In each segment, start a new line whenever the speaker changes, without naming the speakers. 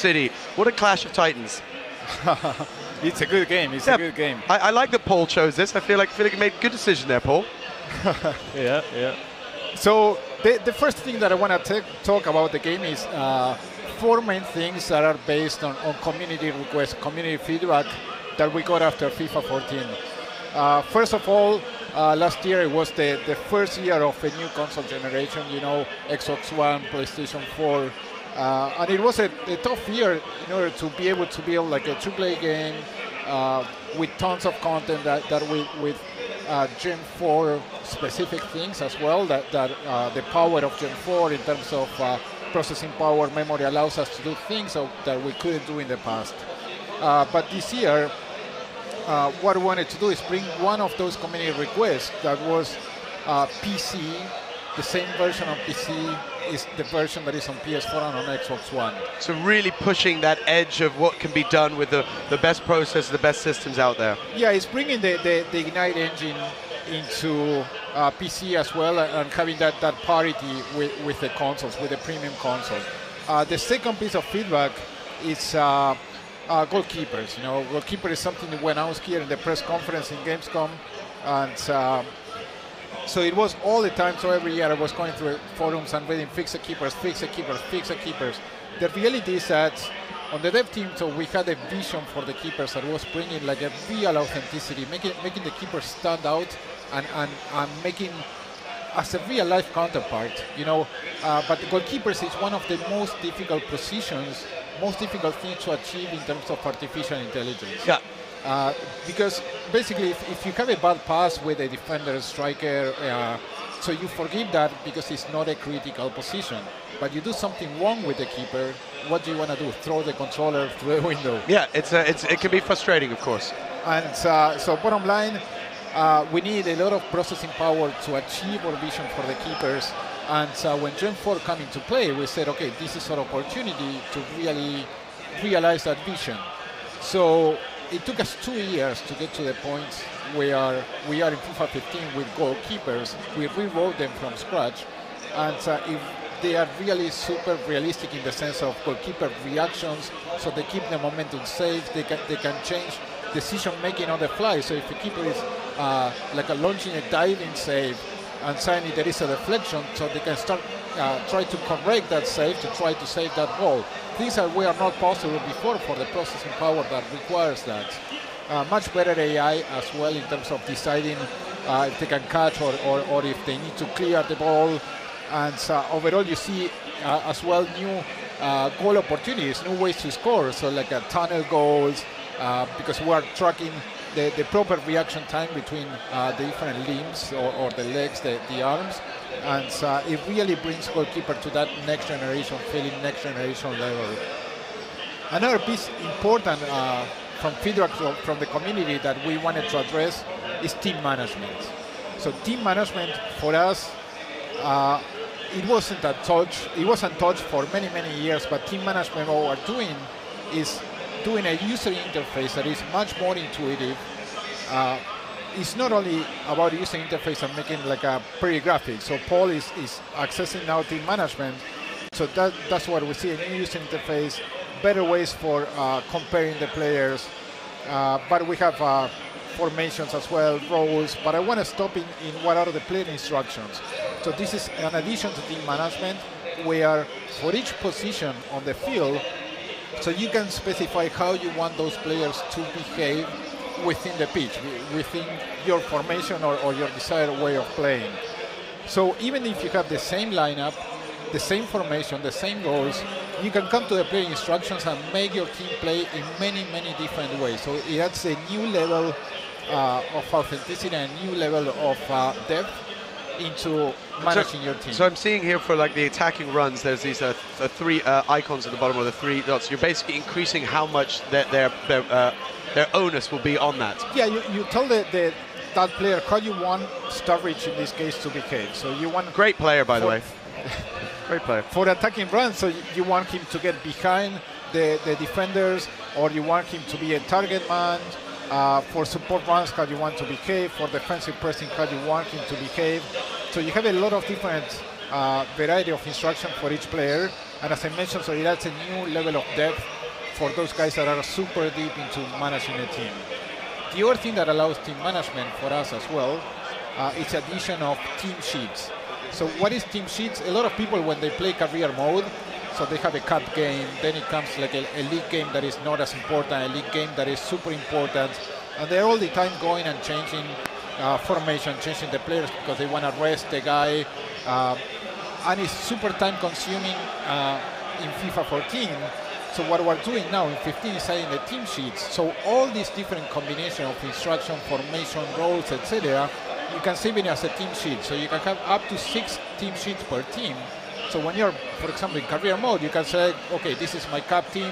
City. What a clash of titans.
It's a good game. It's a good game.
I like that Paul chose this. I feel like he made a good decision there, Paul.
Yeah. So the first thing that I want to talk about the game is four main things that are based on community requests, community feedback that we got after FIFA 14. First of all, last year it was the first year of a new console generation, you know, Xbox One, PlayStation 4. And it was a tough year in order to be able to build like a AAA game with tons of content that with Gen 4 specific things as well, that the power of Gen 4 in terms of processing power, memory allows us to do things that we couldn't do in the past. But this year, what we wanted to do is bring one of those community requests that was PC. The same version of PC is the version that is on PS4 and on Xbox One.
So really pushing that edge of what can be done with the best processors, the best systems out there.
Yeah, it's bringing the Ignite engine into PC as well, and having that parity with the consoles, with the premium consoles. The second piece of feedback is goalkeepers. You know, goalkeeper is something that when I was here in the press conference in Gamescom, and so it was all the time. So every year I was going through forums and reading fix the keepers, fix the keepers, fix the keepers. The reality is that on the dev team, so we had a vision for the keepers that was bringing like a real authenticity, making the keepers stand out and making as a real life counterpart, you know. But the goalkeepers is one of the most difficult positions, most difficult things to achieve in terms of artificial intelligence.
Yeah.
Because basically, if you have a bad pass with a defender, striker, so you forgive that because it's not a critical position. But you do something wrong with the keeper, what do you want to do? Throw the controller through the window?
Yeah, it can be frustrating, of course.
And so bottom line, we need a lot of processing power to achieve our vision for the keepers. And when Gen 4 came into play, we said, okay, this is our opportunity to really realize that vision. So it took us 2 years to get to the point where we are in FIFA 15 with goalkeepers. We rewrote them from scratch, and if they are really super realistic in the sense of goalkeeper reactions, so they keep the momentum safe. They can change decision making on the fly. So if the keeper is like launching a diving save, and suddenly there is a deflection, so they can start try to correct that save to try to save that goal. Things that were not possible before for the processing power that requires that. Much better AI as well in terms of deciding if they can catch or if they need to clear the ball. And overall you see as well new goal opportunities, new ways to score. So like tunnel goals, because we are tracking the proper reaction time between the different limbs or the legs, the arms. And it really brings goalkeeper to that next generation feeling, next generation level. Another piece important from feedback from the community that we wanted to address is team management. So team management for us, it wasn't touched for many years, but team management, what we're doing is doing a user interface that is much more intuitive. It's not only about user interface and making like a pretty graphic. So Paul is accessing now team management. So that's what we see, a new user interface, better ways for comparing the players. But we have formations as well, roles. But I want to stop in what are the player instructions. So this is an addition to team management where for each position on the field, so you can specify how you want those players to behave within the pitch, within your formation or your desired way of playing. So even if you have the same lineup, the same formation, the same goals, you can come to the player instructions and make your team play in many different ways. So it adds a new level of authenticity and a new level of depth into managing your team.
So I'm seeing here for like the attacking runs, there's these three icons at the bottom, or the three dots. You're basically increasing how much their onus will be on that.
Yeah, you tell that player how you want Sturridge in this case to behave. So you want
great player, by the way. Great player.
For attacking runs, so you want him to get behind the defenders, or you want him to be a target man. For support runs, how you want to behave. For defensive pressing, how you want him to behave. So you have a lot of different variety of instruction for each player. And as I mentioned, so it adds a new level of depth for those guys that are super deep into managing a team. The other thing that allows team management for us as well is addition of team sheets. So what is team sheets? A lot of people, when they play career mode, so they have a cup game, then it comes like a league game that is not as important, a league game that is super important, and they're all the time going and changing formation, changing the players because they want to rest the guy, and it's super time consuming in FIFA 14. So what we're doing now in 15 is adding the team sheets. So all these different combinations of instruction, formation, roles, etc., you can save it as a team sheet. So you can have up to 6 team sheets per team. So when you're, for example, in career mode, you can say, okay, this is my cup team,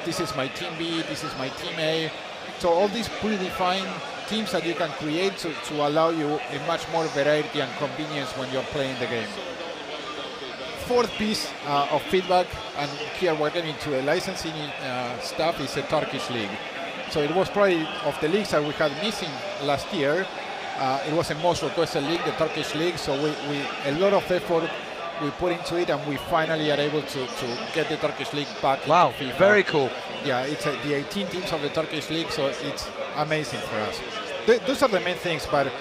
this is my team B, this is my team A. So all these predefined teams that you can create to allow you a much more variety and convenience when you're playing the game. Fourth piece of feedback, and here we're getting to a licensing stuff, is the Turkish league. So it was probably of the leagues that we had missing last year. It was the most requested league, the Turkish league. So we a lot of effort we put into it, and we finally are able to get the Turkish league back.
Wow,
into FIFA.
very cool.
Yeah, it's the 18 teams of the Turkish league, so it's amazing for us. Those are the main things, but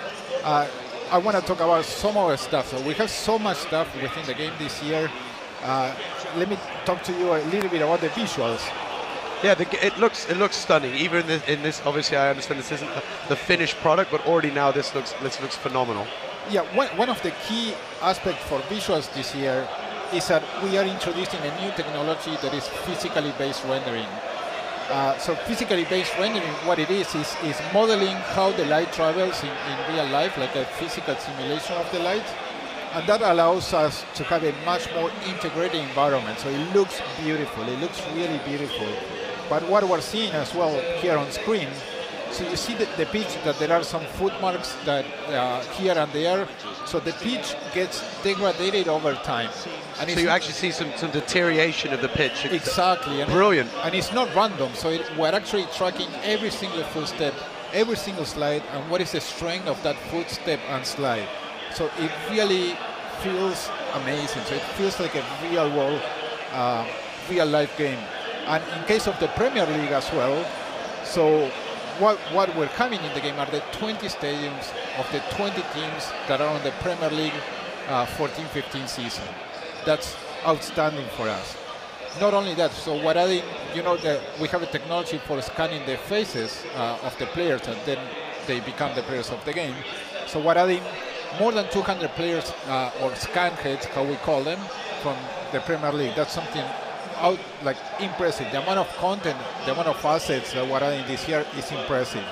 I want to talk about some other stuff. So we have so much stuff within the game this year. Let me talk to you a little bit about the visuals.
Yeah, it looks stunning. Even in this, obviously, I understand this isn't the finished product, but already now this looks phenomenal.
Yeah, one of the key aspects for visuals this year is that we are introducing a new technology that is physically based rendering. So physically based rendering, what it is modeling how the light travels in real life, like a physical simulation of the light. And that allows us to have a much more integrated environment. So it looks beautiful, it looks really beautiful. But what we're seeing as well here on screen, so you see the pitch that there are some footmarks that here and there. So the pitch gets degraded over time. And
so you actually see some deterioration of the pitch.
Exactly. And
brilliant.
And it's not random. So we're actually tracking every single footstep, every single slide, and what is the strength of that footstep and slide. So it really feels amazing. So it feels like a real world, real life game. And in case of the Premier League as well, so what we're having in the game are the 20 stadiums of the 20 teams that are on the Premier League 14-15 season. That's outstanding for us. Not only that, so we're adding, we have a technology for scanning the faces of the players, and then they become the players of the game. So we're adding more than 200 players, or scan heads, how we call them, from the Premier League. That's something impressive. The amount of content, the amount of assets that we're adding this year is impressive.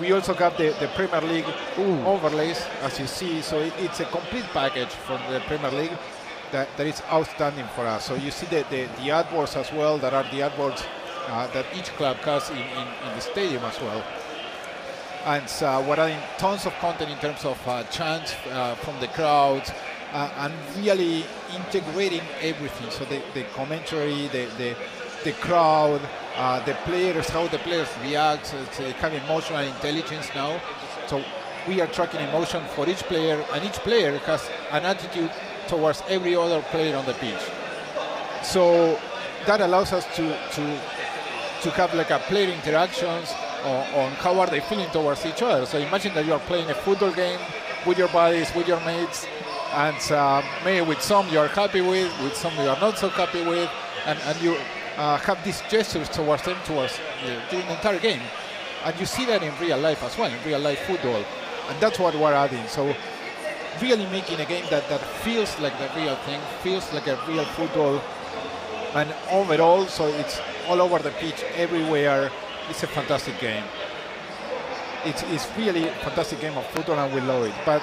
We also got the Premier League overlays, as you see. So it's a complete package from the Premier League that is outstanding for us. So you see the AdWords as well, that are the AdWords that each club has in the stadium as well. And we're adding tons of content in terms of chants from the crowds, and really integrating everything. So the commentary, the crowd, the players, how the players react. So they have emotional intelligence now. So we are tracking emotion for each player, and each player has an attitude towards every other player on the pitch. So that allows us to have like a player interactions on how are they feeling towards each other. So imagine that you are playing a football game with your buddies, with your mates, and maybe with some you are happy with some you are not so happy with, and you have these gestures towards them during the entire game. And you see that in real life as well, in real life football. And that's what we're adding. So really making a game that feels like the real thing, feels like a real football. And overall, so it's all over the pitch, everywhere. It's a fantastic game. It's really a fantastic game of football, and we love it. But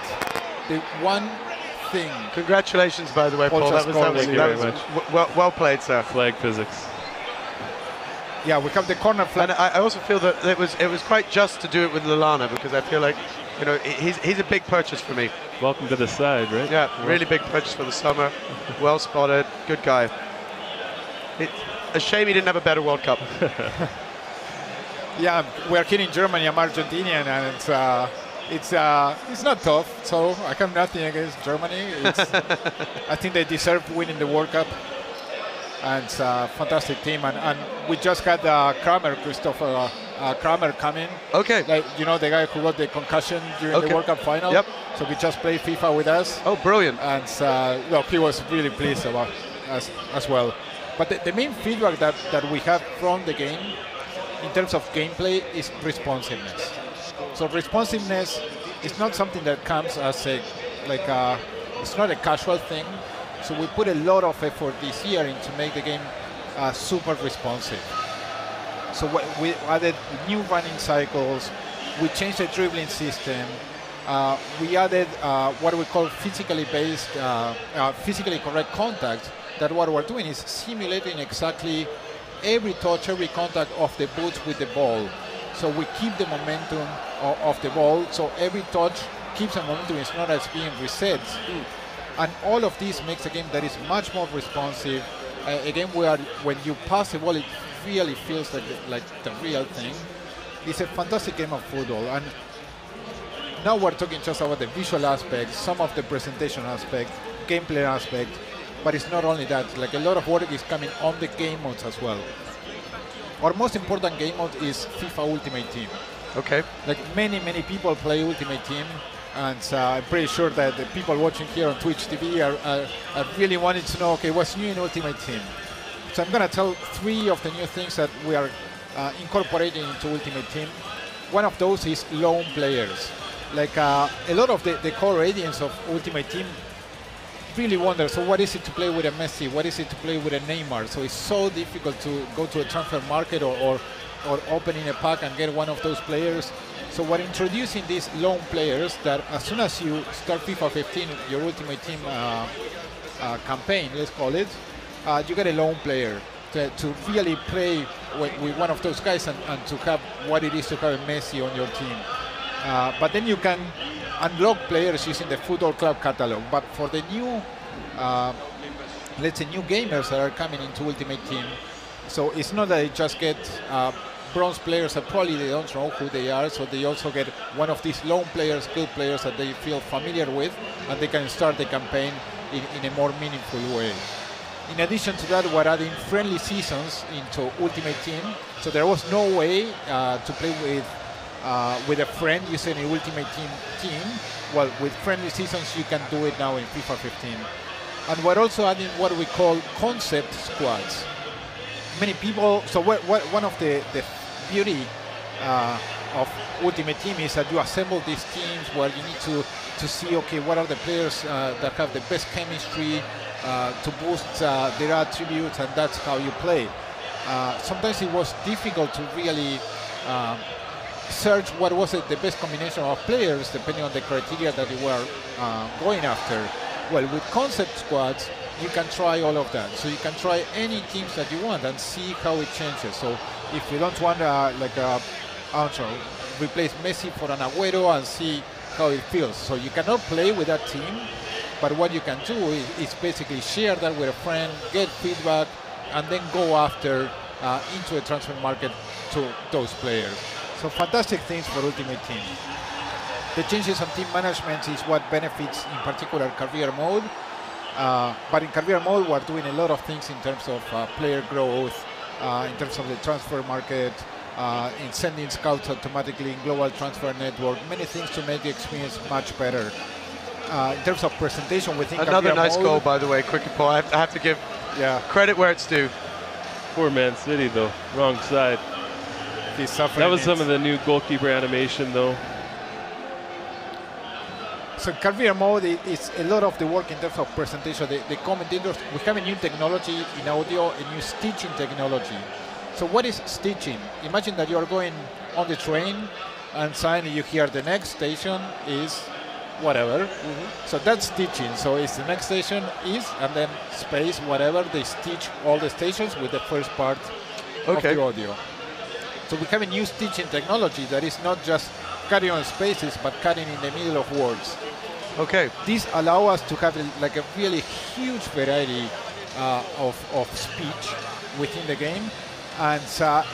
the one thing...
Congratulations, by the way, Paul. That was well played, sir.
Flag physics.
Yeah, we have the corner flag.
And I also feel that it was quite just to do it with Lallana, because I feel like, he's a big purchase for me.
Welcome to the side, right?
Yeah, really big purchase for the summer. Well spotted, good guy. It's a shame he didn't have a better World Cup.
Yeah, we're here in Germany. I'm Argentinian, and it's not tough. So I have nothing against Germany. I think they deserve winning the World Cup. and it's a fantastic team. And we just had Christopher Kramer coming.
Okay.
Like, you know, the guy who got the concussion during the World Cup final.
Yep.
So we just played FIFA with us.
Oh, brilliant.
And look, he was really pleased about us as well. But the main feedback that we have from the game in terms of gameplay is responsiveness. So responsiveness is not something that comes as it's not a casual thing. So we put a lot of effort this year into make the game super responsive. So we added new running cycles, we changed the dribbling system, we added what we call physically correct contact, that what we're doing is simulating exactly every touch, every contact of the boots with the ball. So we keep the momentum of the ball, so every touch keeps the momentum, it's not as being reset. And all of this makes a game that is much more responsive, a game where when you pass the ball, it really feels like the real thing. It's a fantastic game of football, and now we're talking just about the visual aspect, some of the presentation aspect, gameplay aspect, but it's not only that. Like, a lot of work is coming on the game modes as well. Our most important game mode is FIFA Ultimate Team.
Okay.
Like, many people play Ultimate Team, and I'm pretty sure that the people watching here on Twitch TV are really wanting to know, okay, what's new in Ultimate Team? So I'm going to tell 3 of the new things that we are incorporating into Ultimate Team. One of those is lone players. Like, a lot of the core audience of Ultimate Team really wonder, so what is it to play with a Messi? What is it to play with a Neymar? So it's so difficult to go to a transfer market or opening a pack and get one of those players. So we're introducing these lone players that as soon as you start FIFA 15, your Ultimate Team campaign, let's call it, you get a lone player to really play with one of those guys and to have what it is to have a Messi on your team. But then you can unlock players using the Football Club catalog. But for the new, let's say, new gamers that are coming into Ultimate Team, so it's not that they just get bronze players that probably they don't know who they are, so they also get one of these lone players, good players that they feel familiar with, and they can start the campaign in a more meaningful way. In addition to that, we're adding friendly seasons into Ultimate Team, so there was no way to play with a friend using an Ultimate Team. Well, with friendly seasons, you can do it now in FIFA 15. And we're also adding what we call concept squads. Many people, so one of the beauty of Ultimate Team is that you assemble these teams where you need to see, okay, what are the players that have the best chemistry to boost their attributes, and that's how you play. Sometimes it was difficult to really search what was the best combination of players depending on the criteria that you were going after. Well, with concept squads, you can try all of that. So you can try any teams that you want and see how it changes. So if you don't want I don't know, replace Messi for an Agüero and see how it feels. So you cannot play with that team, but what you can do is basically share that with a friend, get feedback, and then go after into a transfer market to those players. So fantastic things for Ultimate Team. The changes on team management is what benefits, in particular, career mode. But in career mode, we're doing a lot of things in terms of player growth, in terms of the transfer market, in sending scouts automatically in global transfer network, many things to make the experience much better. In terms of presentation, we think
another nice
mode,
goal, by the way, quickly, Paul. I have to give credit where it's due.
Poor Man City, though. Wrong side. That was some of the new goalkeeper animation, though.
So career mode is a lot of the work in terms of presentation. The commentators, we have a new technology in audio, a new stitching technology. So what is stitching? Imagine that you are going on the train and suddenly you hear the next station is whatever. So that's stitching. So it's the next station is, and then space, whatever. They stitch all the stations with the first part of the audio. So we have a new stitching technology that is not just cutting on spaces, but cutting in the middle of words.
Okay.
These allow us to have a really huge variety of speech within the game, and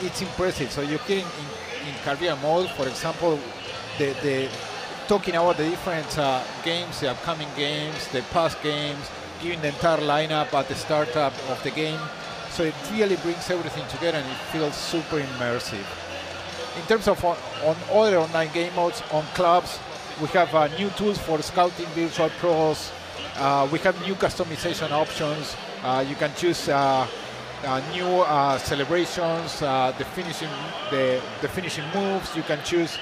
it's impressive. So you're getting in career mode, for example, the talking about the different games, the upcoming games, the past games, giving the entire lineup at the startup of the game. So it really brings everything together and it feels super immersive. In terms of on other online game modes, on clubs, we have new tools for scouting virtual pros. We have new customization options. You can choose new celebrations, the finishing moves. You can choose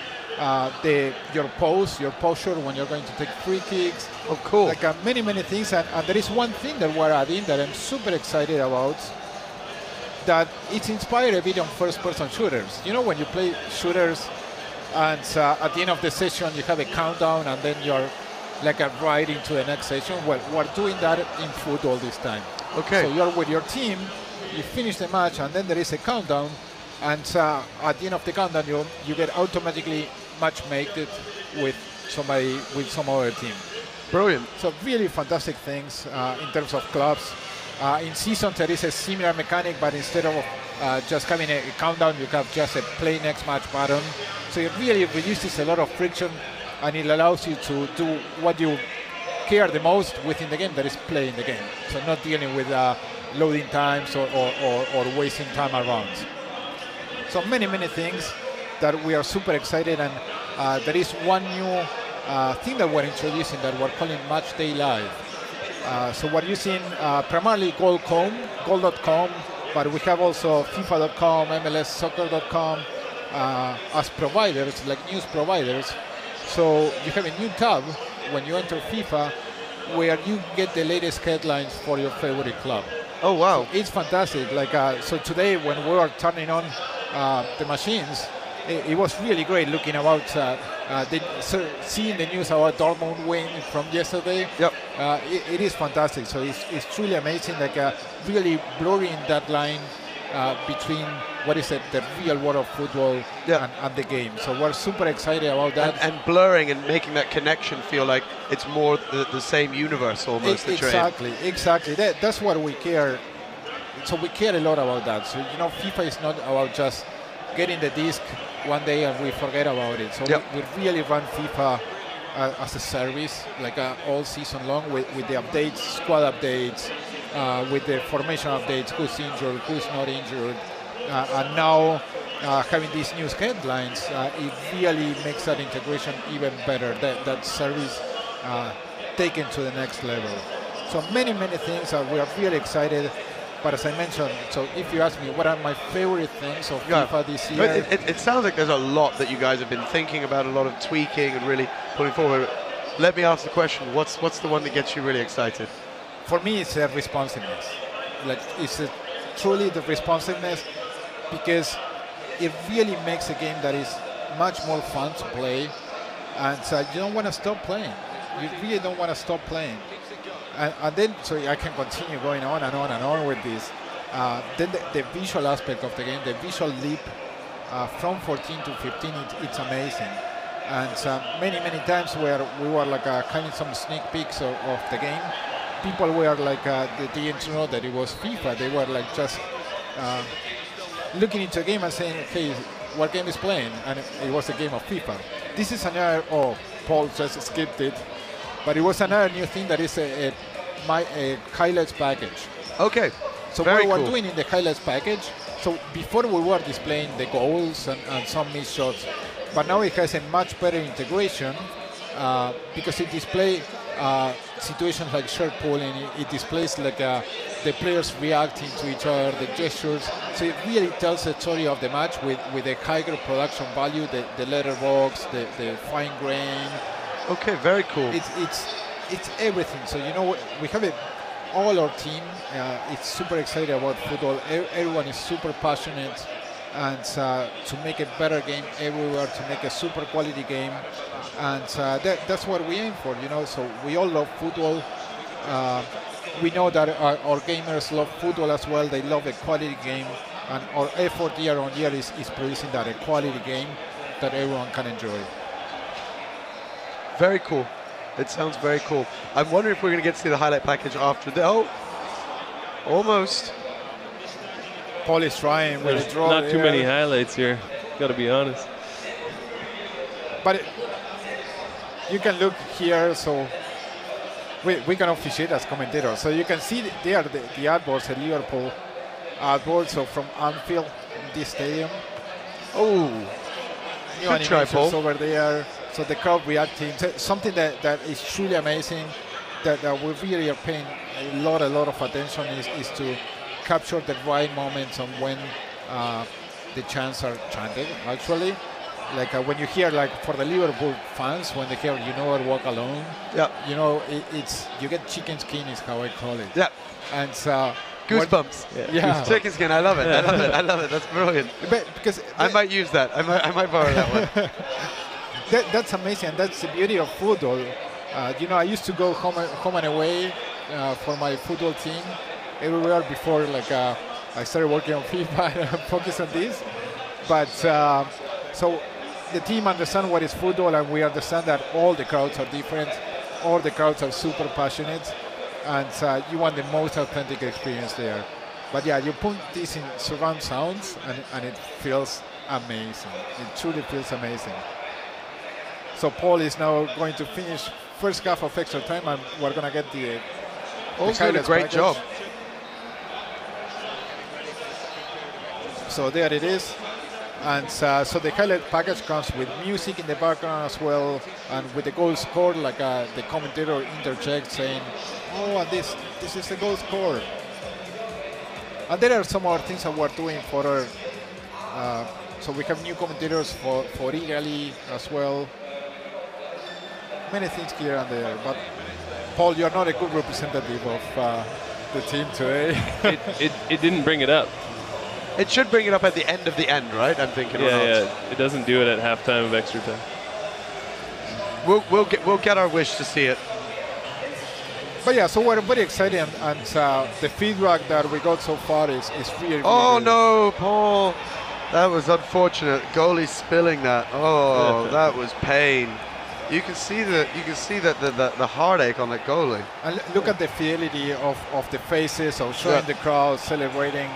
your posture when you're going to take free kicks.
Oh, cool.
Like many things. And there is one thing that we're adding that I'm super excited about, that it's inspired a bit on first-person shooters. You know, when you play shooters and at the end of the session you have a countdown and then you're like right into the next session. Well, we're doing that in football this time.
Okay.
So you're with your team, you finish the match, and then there is a countdown, and at the end of the countdown you get automatically match-mated with somebody, with some other team.
Brilliant.
So really fantastic things in terms of clubs. In seasons there is a similar mechanic, but instead of just having a countdown, you have just a play next match button. So it really reduces a lot of friction, and it allows you to do what you care the most within the game, that is playing the game. So not dealing with loading times or wasting time around. So many things that we are super excited, and there is one new thing that we're introducing that we're calling Match Day Live. So we're using primarily goal.com, but we have also FIFA.com, MLSsoccer.com as providers, like news providers. So you have a new tab when you enter FIFA where you get the latest headlines for your favorite club.
Oh, wow.
So it's fantastic. Like so today when we were turning on the machines, it was really great looking about seeing the news about Dortmund win from yesterday.
Yep.
It is fantastic. So it's truly amazing, like really blurring that line between what is the real world of football and the game. So we're super excited about that.
And blurring and making that connection feel like it's more the same universe almost.
Exactly. That's what we care. So we care a lot about that. So, you know, FIFA is not about just getting the disc one day and we forget about it. So we really run FIFA as a service, like all season long with the updates, squad updates, with the formation updates, who's injured, who's not injured. And now having these news headlines, it really makes that integration even better, that service taken to the next level. So many things we are really excited. But as I mentioned, so if you ask me what are my favorite things of FIFA this year...
It sounds like there's a lot that you guys have been thinking about, a lot of tweaking and really putting forward. Let me ask the question, what's the one that gets you really excited?
For me, it's responsiveness. Like, it's truly the responsiveness, because it really makes a game that is much more fun to play, and you don't want to stop playing. You really don't want to stop playing. And then, so I can continue going on and on with this. Then the visual aspect of the game, the visual leap from 14 to 15, it's amazing. And many times where we were like having some sneak peeks of the game, people were like, they didn't know that it was FIFA. They were like just looking into a game and saying, hey, what game is playing? And it was a game of FIFA. This is another, Paul just skipped it. But it was another new thing that is a highlights package.
Okay.
So what we're doing in the highlights package, so before we were displaying the goals and some missed shots, but now it has a much better integration because it displays situations like shirt pulling, it displays like the players reacting to each other, the gestures. So it really tells the story of the match with a higher production value, the letterbox, the fine grain.
Okay, very cool.
It's everything. So, you know, we have all our team. It's super excited about football. Everyone is super passionate, and to make a better game everywhere, to make a super quality game, and that's what we aim for. You know, so we all love football. We know that our gamers love football as well. They love a quality game, and our effort year on year is producing that a quality game that everyone can enjoy.
Very cool. It sounds very cool. I'm wondering if we're going to get to see the highlight package after the... Oh, almost.
Paul is trying with
There's
a draw.
not too many highlights here, got to be honest.
But you can look here, so we can officiate as commentators. So you can see there the adverts at Liverpool. outward, so from Anfield, in this stadium.
Oh,
New
good try,
animations
Paul.
over there. So the crowd reacting. Something that is truly amazing, that we really are paying a lot of attention is to capture the right moments on when the chants are chanted, actually. Like when you hear, like for the Liverpool fans, when they hear "You Never Walk Alone,"
Yeah.
you know, it's you get chicken skin, is how I call it.
Yeah.
And
Goosebumps.
yeah.
Chicken skin. I love it. I love it. I love it. That's brilliant.
Because
I might use that. I might borrow that one.
that's amazing. And that's the beauty of football. You know, I used to go home and away for my football team everywhere before, like I started working on FIFA and focus on this. But so the team understands what is football, and we understand that all the crowds are different. All the crowds are super passionate, and you want the most authentic experience there. But yeah, you put this in surround sounds, and it feels amazing. It truly feels amazing. So Paul is now going to finish first half of extra time, and we're going to get the
Paul's doing a great job.
So there it is. And so the highlight package comes with music in the background as well, and with the goal scored, like the commentator interjects saying, "Oh, and this is the goal score." And there are some other things that we're doing for our. So we have new commentators for Italy as well. Many things here and there, but Paul, you're not a good representative of the team today.
It didn't bring it up.
It should bring it up at the end of the end, right? I'm thinking.
Yeah. It doesn't do it at halftime of extra time.
We'll get our wish to see it.
But yeah, so we're very excited, and the feedback that we got so far is really.
Oh
good.
no, Paul! That was unfortunate. Goalie spilling that. Oh, that was pain. You can see the heartache on that goalie.
And look at the fidelity of the faces, of showing the crowd celebrating.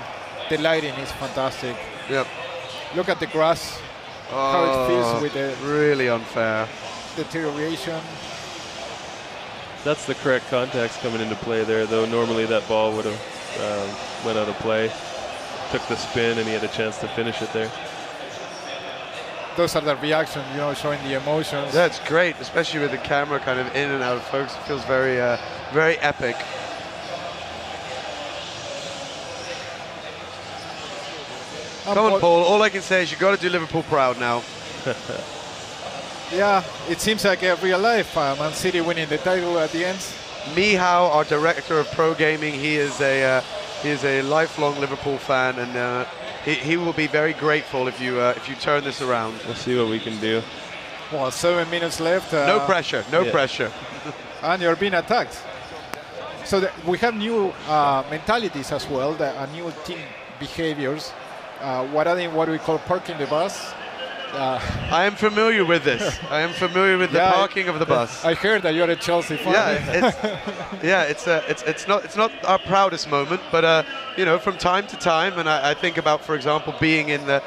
The lighting is fantastic.
Yep.
Look at the grass, how it feels with the
really unfair
deterioration.
That's the correct context coming into play there, though. Normally that ball would have went out of play, took the spin, and he had a chance to finish it there.
Those are the reactions, you know, showing the emotions.
That's great, especially with the camera kind of in and out of focus. It feels very, very epic. Come on, Paul. All I can say is you've got to do Liverpool proud now.
Yeah, it seems like real life. Man City winning the title at the end.
Mihao, our director of pro gaming, he is a lifelong Liverpool fan, and he will be very grateful if you turn this around.
We'll see what we can do.
Well, 7 minutes left.
No pressure. No pressure.
And you're being attacked. So we have new mentalities as well, new team behaviors. What we call parking the bus.
I am familiar with this. I am familiar with the parking of the bus.
I heard that you're a Chelsea fan.
It's not our proudest moment, but you know, from time to time, and I think about, for example, being in the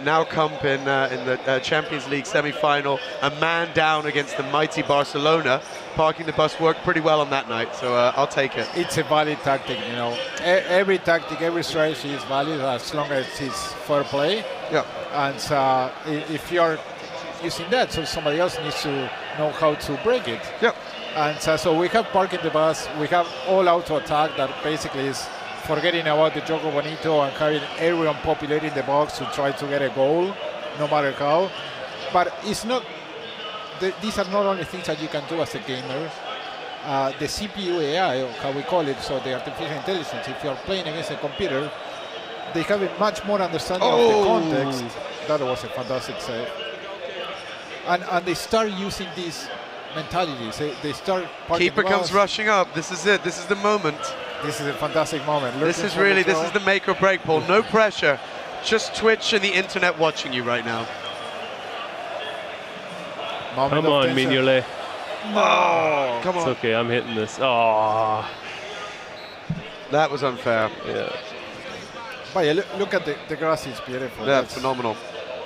Nou Camp in the Champions League semi-final, a man down against the mighty Barcelona. Parking the bus worked pretty well on that night, so I'll take it.
It's a valid tactic, you know. Every tactic, every strategy is valid as long as it's fair play.
Yeah.
And if you're using that, so somebody else needs to know how to break it.
Yep.
And so we have parking the bus. We have all-out attack that basically is forgetting about the Jogo Bonito and having everyone populating the box to try to get a goal, no matter how. But it's not. These are not only things that you can do as a gamer. The CPU AI, or how we call it, so the artificial intelligence, if you're playing against a computer, they have a much more understanding of the context. That was a fantastic save. And they start using these mentalities. They start.
Keeper comes rushing up. This is it. This is the moment.
This is a fantastic moment.
This is the make or break, Paul. No pressure. Just Twitch and the internet watching you right now.
Come on, Mignolet.
Oh, come on.
It's okay, I'm hitting this. Oh.
That was unfair.
Yeah.
But yeah, look at the grass, is beautiful.
Yeah, that's phenomenal.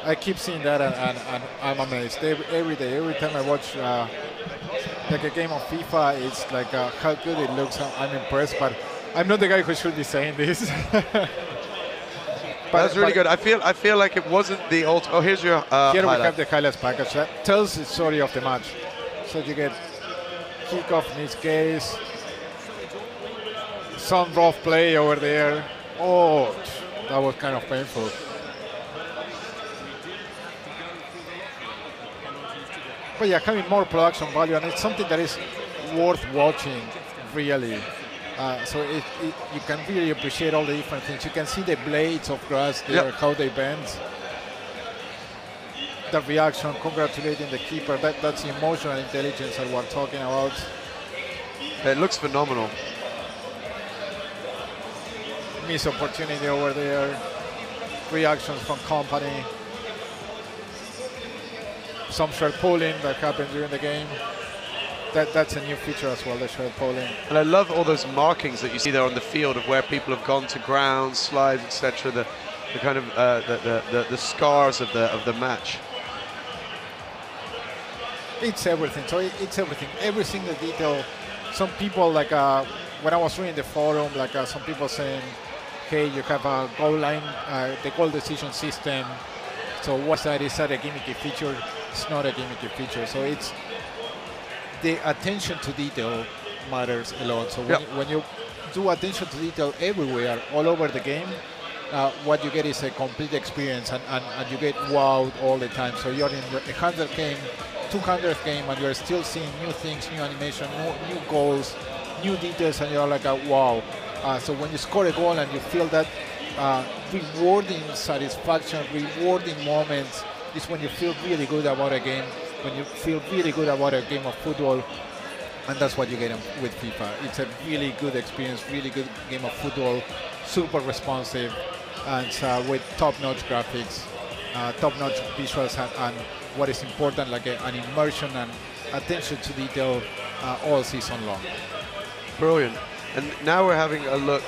I keep seeing that, and I'm amazed. Every day, every time I watch like a game of FIFA, it's like how good it looks. I'm impressed, but I'm not the guy who should be saying this.
That's really good. I feel like it wasn't the ult. Oh, here's your
here we
highlight.
have the highlights package that tells the story of the match. So you get kickoff in this case, some rough play over there. Oh, that was kind of painful. But yeah, having more production value, and it's something that is worth watching, really. So you can really appreciate all the different things. You can see the blades of grass there, how they bend. The reaction, congratulating the keeper. That's the emotional intelligence that we're talking about.
It looks phenomenal.
Missed opportunity over there. Reactions from company. Some shirt pulling that happened during the game. That's a new feature as well, the shirt pulling.
And I love all those markings that you see there on the field of where people have gone to ground, slides, etc. The kind of the scars of the match.
It's everything. So it's everything. Every single detail. Some people, like when I was reading the forum, like some people saying, "Hey, you have a goal line, the goal decision system. So what's that? Is that a gimmicky feature?" It's not a gimmicky feature. So it's the attention to detail matters a lot. So when you do attention to detail everywhere, all over the game, what you get is a complete experience, and you get wowed all the time. So you're in the 100th game, 200th game, and you're still seeing new things, new animation, new goals, new details, and you're like, wow. So when you score a goal and you feel that rewarding satisfaction, rewarding moments, is when you feel really good about a game, when you feel really good about a game of football, and that's what you get with FIFA. It's a really good experience, really good game of football, super responsive, and with top-notch graphics, top-notch visuals, and what is important, like an immersion and attention to detail all season long.
Brilliant. And now we're having a look